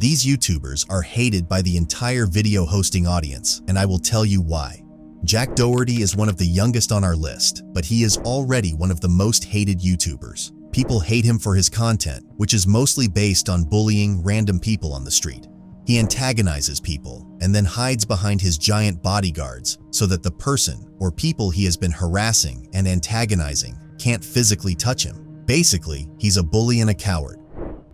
These YouTubers are hated by the entire video hosting audience, and I will tell you why. Jack Doty is one of the youngest on our list, but he is already one of the most hated YouTubers. People hate him for his content, which is mostly based on bullying random people on the street. He antagonizes people and then hides behind his giant bodyguards so that the person or people he has been harassing and antagonizing can't physically touch him. Basically, he's a bully and a coward.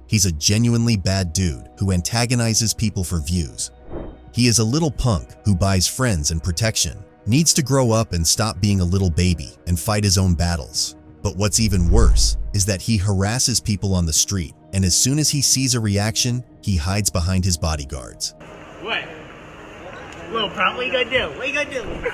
He's a genuinely bad dude who antagonizes people for views. He is a little punk who buys friends and protection, needs to grow up and stop being a little baby and fight his own battles. But what's even worse is that he harasses people on the street, and as soon as he sees a reaction, he hides behind his bodyguards. What? Little prom, what you gonna do? What you gonna do?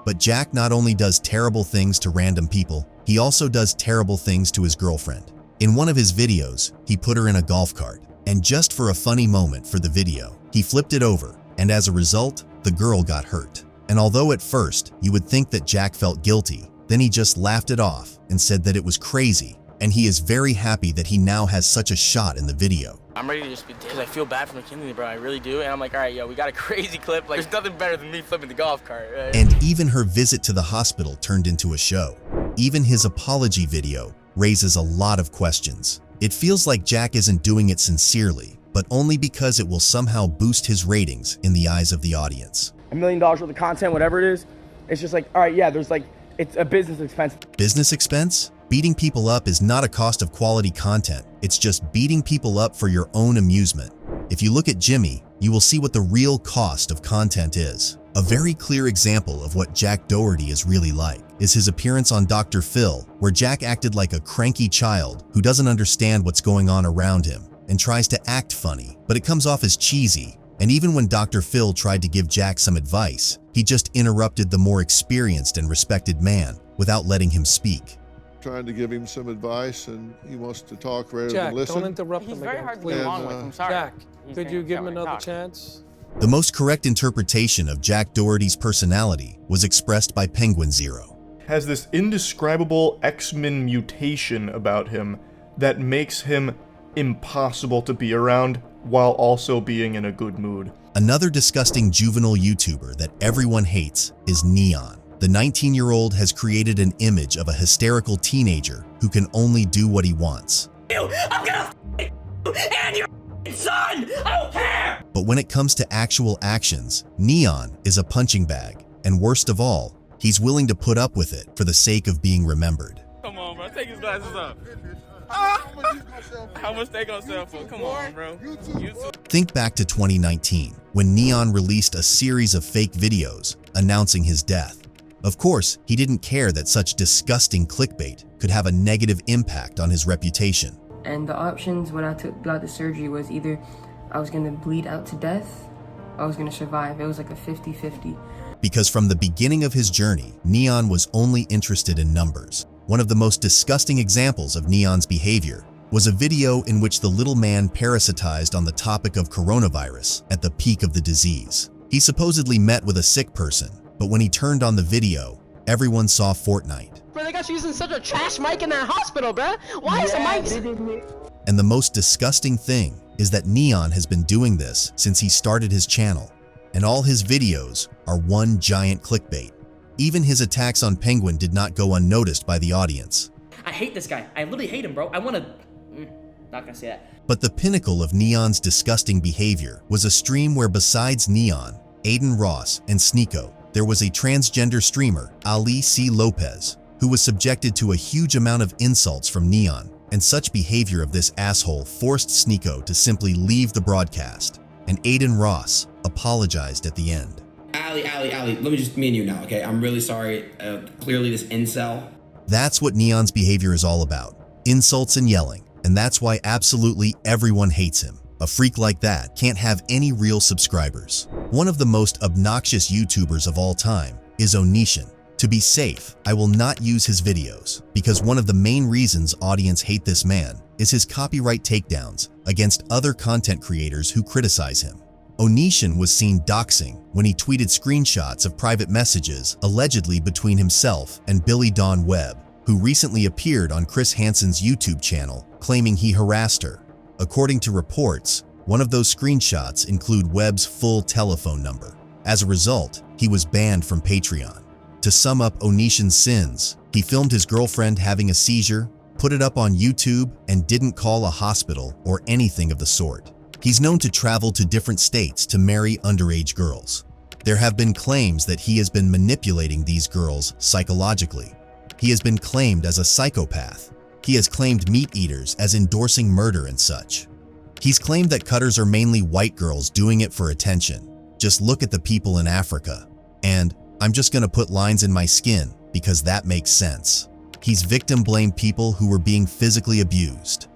But Jack not only does terrible things to random people, he also does terrible things to his girlfriend. In one of his videos, he put her in a golf cart, and just for a funny moment for the video, he flipped it over, and as a result, the girl got hurt. And although at first you would think that Jack felt guilty, then he just laughed it off and said that it was crazy, and he is very happy that he now has such a shot in the video. I'm ready to just be, because I feel bad for McKinley, bro, I really do, and I'm like, all right, yo, we got a crazy clip, like, there's nothing better than me flipping the golf cart. And even her visit to the hospital turned into a show. Even his apology video raises a lot of questions. It feels like Jack isn't doing it sincerely, but only because it will somehow boost his ratings in the eyes of the audience. $1 million worth of content, whatever it is, it's just like, all right, yeah, there's like, it's a business expense. Business expense? Beating people up is not a cost of quality content. It's just beating people up for your own amusement. If you look at Jimmy, you will see what the real cost of content is. A very clear example of what Jack Doty is really like is his appearance on Dr. Phil, where Jack acted like a cranky child who doesn't understand what's going on around him and tries to act funny, but it comes off as cheesy. And even when Dr. Phil tried to give Jack some advice, he just interrupted the more experienced and respected man without letting him speak. Trying to give him some advice, and he wants to talk rather Jack, than listen. don't interrupt him He's very again, hard to please. get along with, I'm sorry. Jack, could you give him another chance? The most correct interpretation of Jack Doty's personality was expressed by Penguin Zero. Has this indescribable X-Men mutation about him that makes him impossible to be around while also being in a good mood. Another disgusting juvenile YouTuber that everyone hates is Neon. The 19-year-old has created an image of a hysterical teenager who can only do what he wants. I'm gonna you and your son! I don't care! But when it comes to actual actions, Neon is a punching bag, and worst of all, he's willing to put up with it for the sake of being remembered. Come on, bro, take his glasses off. How much they gonna sell for? Come on, bro. Think back to 2019, when Neon released a series of fake videos announcing his death. Of course, he didn't care that such disgusting clickbait could have a negative impact on his reputation. And the options when I took blood surgery was either I was gonna bleed out to death, or I was gonna survive. It was like a 50-50. Because from the beginning of his journey, Neon was only interested in numbers. One of the most disgusting examples of Neon's behavior was a video in which the little man parasitized on the topic of coronavirus at the peak of the disease. He supposedly met with a sick person, but when he turned on the video, everyone saw Fortnite. Bro, they got you using such a trash mic in that hospital, bro. Why is the mic? And the most disgusting thing is that Neon has been doing this since he started his channel, and all his videos are one giant clickbait. Even his attacks on Penguin did not go unnoticed by the audience. I hate this guy. I literally hate him, bro. I wanna... not gonna say that. But the pinnacle of Neon's disgusting behavior was a stream where besides Neon, Aiden Ross, and Sneeko, there was a transgender streamer, Ali C. Lopez, who was subjected to a huge amount of insults from Neon, and such behavior of this asshole forced Sneeko to simply leave the broadcast, and Aiden Ross apologized at the end. Ali, let me just, me and you now, okay? I'm really sorry. Clearly this incel. That's what Neon's behavior is all about. Insults and yelling. And that's why absolutely everyone hates him. A freak like that can't have any real subscribers. One of the most obnoxious YouTubers of all time is Onan. To be safe, I will not use his videos, because one of the main reasons audience hate this man is his copyright takedowns against other content creators who criticize him. Onan was seen doxing when he tweeted screenshots of private messages allegedly between himself and Billy Dawn Webb, who recently appeared on Chris Hansen's YouTube channel claiming he harassed her. According to reports, One of those screenshots include Webb's full telephone number. As a result, he was banned from Patreon. To sum up Onishan's sins, he filmed his girlfriend having a seizure, put it up on YouTube, and didn't call a hospital or anything of the sort. He's known to travel to different states to marry underage girls. There have been claims that he has been manipulating these girls psychologically. He has been claimed as a psychopath. He has claimed meat eaters as endorsing murder and such. He's claimed that cutters are mainly white girls doing it for attention. Just look at the people in Africa. And I'm just gonna put lines in my skin because that makes sense. He's victim-blamed people who were being physically abused.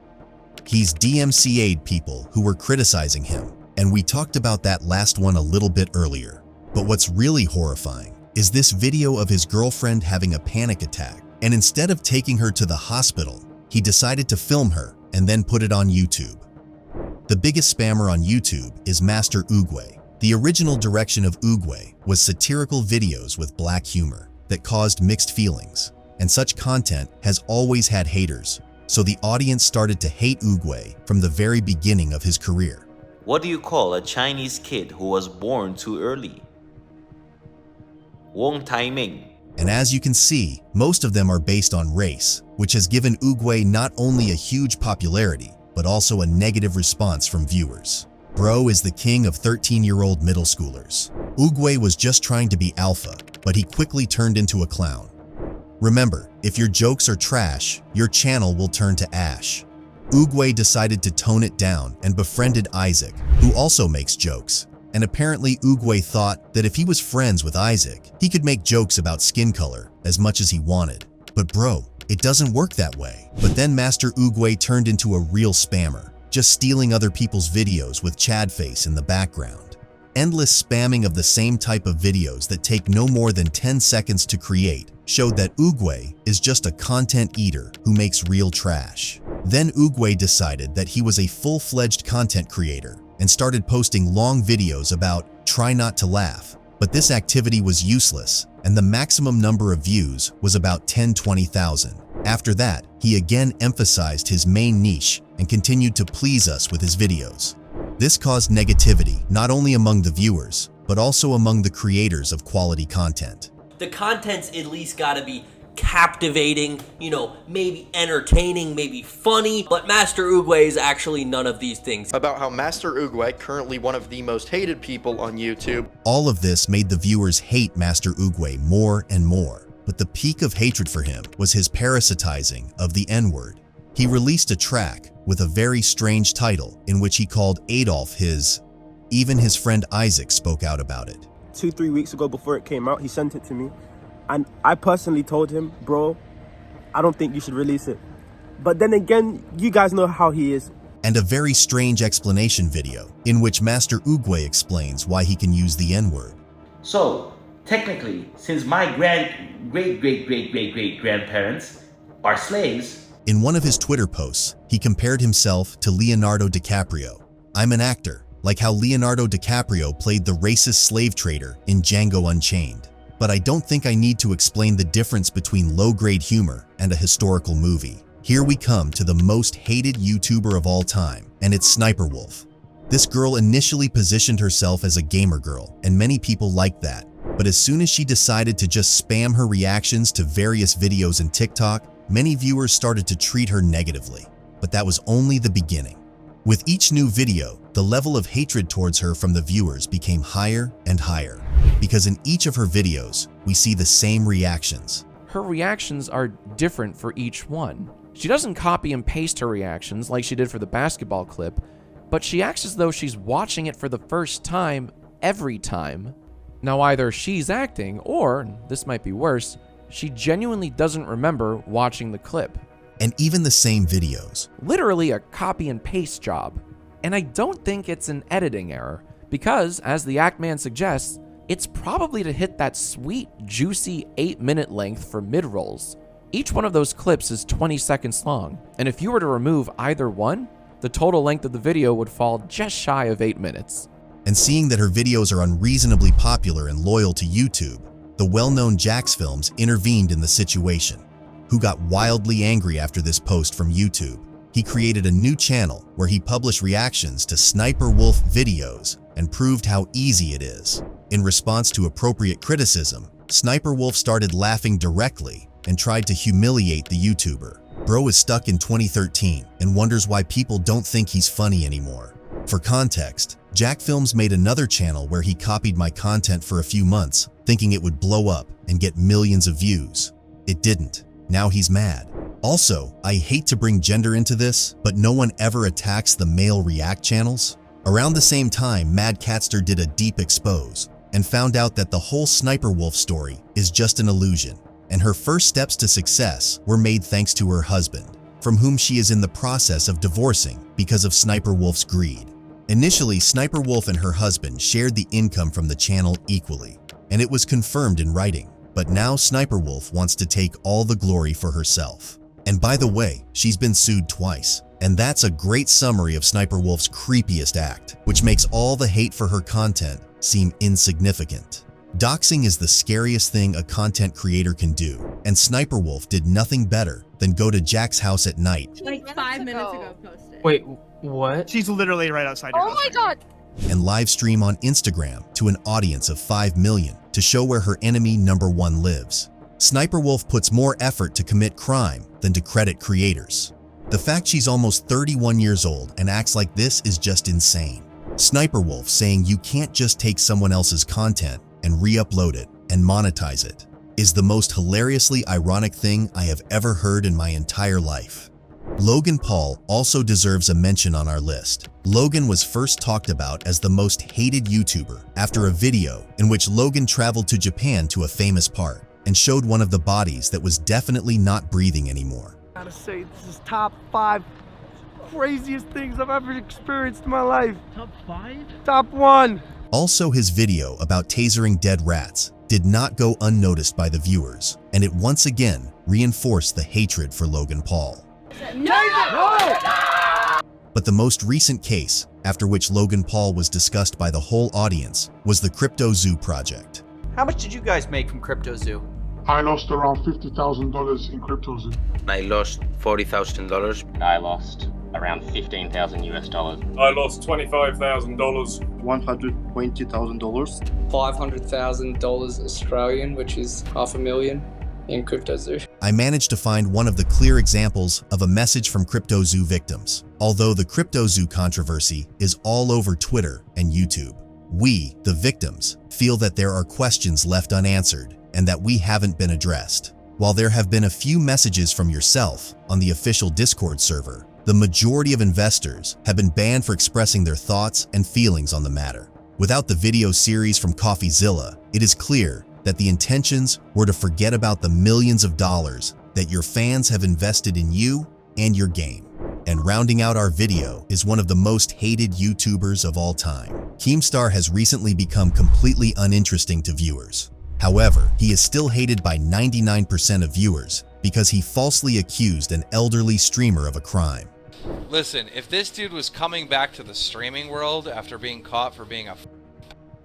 He's DMCA'd people who were criticizing him, and we talked about that last one a little bit earlier. But what's really horrifying is this video of his girlfriend having a panic attack, and instead of taking her to the hospital, he decided to film her and then put it on YouTube. The biggest spammer on YouTube is Master Oogway. The original direction of Oogway was satirical videos with black humor that caused mixed feelings, and such content has always had haters, so the audience started to hate Oogway from the very beginning of his career. What do you call a Chinese kid who was born too early? Wrong timing. And as you can see, most of them are based on race, which has given Oogway not only a huge popularity, but also a negative response from viewers. Bro is the king of 13-year-old middle schoolers. Oogway was just trying to be alpha, but he quickly turned into a clown. Remember, if your jokes are trash, your channel will turn to ash. Oogway decided to tone it down and befriended Isaac, who also makes jokes. And apparently Oogway thought that if he was friends with Isaac, he could make jokes about skin color as much as he wanted. But bro, it doesn't work that way. But then Master Oogway turned into a real spammer, just stealing other people's videos with Chadface in the background. Endless spamming of the same type of videos that take no more than 10 seconds to create showed that Oogway is just a content eater who makes real trash. Then Oogway decided that he was a full-fledged content creator and started posting long videos about try not to laugh. But this activity was useless, and the maximum number of views was about 10-20,000. After that, he again emphasized his main niche and continued to please us with his videos. This caused negativity not only among the viewers, but also among the creators of quality content. The content's at least gotta be captivating, you know, maybe entertaining, maybe funny, but Master Oogway is actually none of these things. About how Master Oogway, currently one of the most hated people on YouTube. All of this made the viewers hate Master Oogway more and more, but the peak of hatred for him was his parasitizing of the N-word. He released a track with a very strange title in which he called Adolf his. Even his friend Isaac spoke out about it. 2-3 weeks ago, before it came out, he sent it to me. And I personally told him, bro, I don't think you should release it. But then again, you guys know how he is. And a very strange explanation video in which Master Oogway explains why he can use the N-word. So, technically, since my great-great-great-great-great-grandparents are slaves... In one of his Twitter posts, he compared himself to Leonardo DiCaprio. I'm an actor, like how Leonardo DiCaprio played the racist slave trader in Django Unchained. But I don't think I need to explain the difference between low-grade humor and a historical movie. Here we come to the most hated YouTuber of all time, and it's SniperWolf. This girl initially positioned herself as a gamer girl, and many people liked that. But as soon as she decided to just spam her reactions to various videos in TikTok, many viewers started to treat her negatively. But that was only the beginning. With each new video, the level of hatred towards her from the viewers became higher and higher. Because in each of her videos, we see the same reactions. Her reactions are different for each one. She doesn't copy and paste her reactions like she did for the basketball clip, but she acts as though she's watching it for the first time every time. Now either she's acting, or, this might be worse, she genuinely doesn't remember watching the clip. And even the same videos. Literally a copy and paste job. And I don't think it's an editing error, because, as the Act Man suggests, it's probably to hit that sweet, juicy 8-minute length for mid-rolls. Each one of those clips is 20 seconds long, and if you were to remove either one, the total length of the video would fall just shy of 8 minutes. And seeing that her videos are unreasonably popular and loyal to YouTube, the well-known Jax Films intervened in the situation, who got wildly angry after this post from YouTube. he created a new channel where he published reactions to SniperWolf videos and proved how easy it is. In response to appropriate criticism, SniperWolf started laughing directly and tried to humiliate the YouTuber. Bro is stuck in 2013 and wonders why people don't think he's funny anymore. For context, Jax Films made another channel where he copied my content for a few months, thinking it would blow up and get millions of views. It didn't. Now he's mad. Also, I hate to bring gender into this, but no one ever attacks the male react channels. Around the same time, Mad Catster did a deep expose and found out that the whole SniperWolf story is just an illusion, and her first steps to success were made thanks to her husband, from whom she is in the process of divorcing because of SniperWolf's greed. Initially, SniperWolf and her husband shared the income from the channel equally, and it was confirmed in writing. But now SniperWolf wants to take all the glory for herself. And by the way, she's been sued twice. And that's a great summary of SniperWolf's creepiest act, which makes all the hate for her content seem insignificant. Doxing is the scariest thing a content creator can do, and SniperWolf did nothing better than go to Jack's house at night Like 5 minutes ago posted. Wait, what? She's literally right outside your Oh house. my god! and live stream on Instagram to an audience of 5 million to show where her enemy number 1 lives. SniperWolf puts more effort to commit crime than to credit creators. The fact she's almost 31 years old and acts like this is just insane. SniperWolf saying you can't just take someone else's content and re-upload it and monetize it is the most hilariously ironic thing I have ever heard in my entire life. Logan Paul also deserves a mention on our list. Logan was first talked about as the most hated YouTuber after a video in which Logan traveled to Japan to a famous park and showed one of the bodies that was definitely not breathing anymore. I gotta say, this is top 5 craziest things I've ever experienced in my life. Top 5? Top 1. Also, his video about tasering dead rats did not go unnoticed by the viewers, and it once again reinforced the hatred for Logan Paul. No! But the most recent case, after which Logan Paul was discussed by the whole audience, was the Crypto Zoo project. How much did you guys make from Crypto Zoo? I lost around $50,000 in Crypto Zoo. I lost $40,000. I lost around $15,000 US. I lost $25,000. $120,000. $500,000 Australian, which is $500,000 in Crypto Zoo. I managed to find one of the clear examples of a message from Crypto Zoo victims, although the Crypto Zoo controversy is all over Twitter and YouTube. We, the victims, feel that there are questions left unanswered and that we haven't been addressed. While there have been a few messages from yourself on the official Discord server, the majority of investors have been banned for expressing their thoughts and feelings on the matter. Without the video series from CoffeeZilla, it is clear that the intentions were to forget about the millions of dollars that your fans have invested in you and your game. And rounding out our video is one of the most hated YouTubers of all time. Keemstar has recently become completely uninteresting to viewers. However, he is still hated by 99% of viewers because he falsely accused an elderly streamer of a crime. Listen, if this dude was coming back to the streaming world after being caught for being a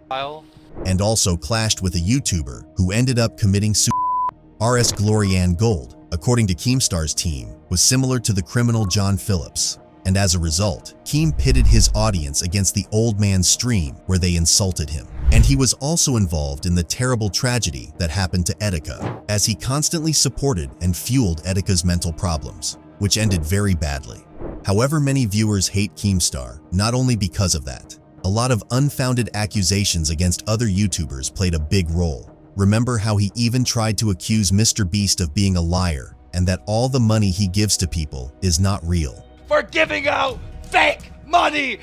file, and also clashed with a YouTuber who ended up committing suicide. RS Glorianne Gold, according to Keemstar's team, was similar to the criminal John Phillips, and as a result, Keem pitted his audience against the old man's stream where they insulted him. And he was also involved in the terrible tragedy that happened to Etika, as he constantly supported and fueled Etika's mental problems, which ended very badly. However, many viewers hate Keemstar, not only because of that. A lot of unfounded accusations against other YouTubers played a big role. Remember how he even tried to accuse Mr. Beast of being a liar and that all the money he gives to people is not real. for giving out fake money